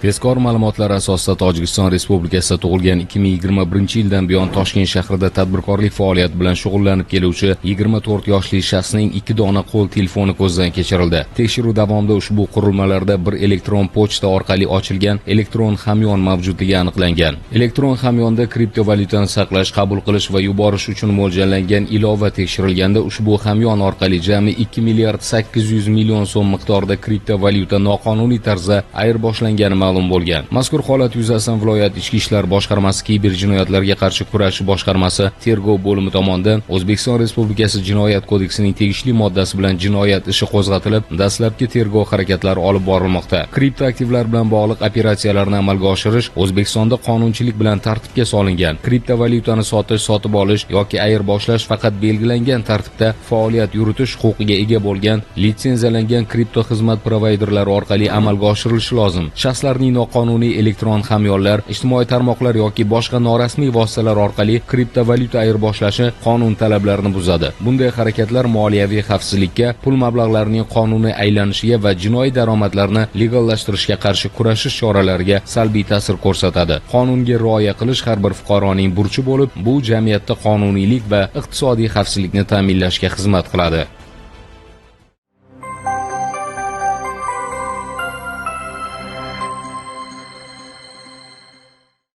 Tezkor ma'lumotlar asosida Tojikiston Respublikasida tug'ilgan 2021-yildan buyon Toshkent shahrida tadbirkorlik faoliyati bilan shug'ullanib keluvchi 24 yoshli shaxsning 2 dona qo'l telefoni ko'zdan kechirildi. Tekshiruv davomida ushbu qurilmalarda bir elektron pochta orqali ochilgan elektron hamyon mavjudligi aniqlangan. Elektron hamyonda kriptovalyutani saqlash, qabul qilish va yuborish uchun mo'ljallangan ilova tekshirilganda ushbu hamyon orqali jami 2 milliard 800 million so'm miqdorida kriptovalyuta noqonuniy tarzda ayirboshlangani ma'lum bo'lgan. Mazkur holat yuzasidan viloyat ichki ishlar boshqarmasi kiber jinoyatlarga qarshi kurash boshqarmasi tergov bo'limi tomonidan O'zbekiston Respublikasi Jinoyat kodeksining tegishli moddasi bilan jinoyat ishi qo'zg'atilib, dastlabki tergov harakatlari olib borilmoqda. Kriptoaktivlar bilan bog'liq operatsiyalarni amalga oshirish O'zbekistonda qonunchilik bilan tartibga solingan. Kriptovalyutani sotish, sotib olish yoki ayirboshlash faqat belgilangan tartibda faoliyat yuritish huquqiga ega bo'lgan litsenziyalangan kripto xizmat provayderlari orqali amalga oshirilishi lozim. Shaxslarning noqonuniy elektron hamyonlar, ijtimoiy tarmoqlar yoki boshqa norasmiy vositalar orqali kriptovalyuta ayirboshlashi qonun talablarini buzadi. Bunday harakatlar moliyaviy xavfsizlikka, pul mablag'larining qonuniy aylanishiga va jinoiy daromadlarni legallashtirishga qarshi kurashish choralariga salbiy ta'sir ko'rsatadi. Qonunga rioya qilish har bir fuqaroning burchi bo'lib, bu jamiyatda qonuniylik va iqtisodiy xavfsizlikni ta'minlashga xizmat qiladi.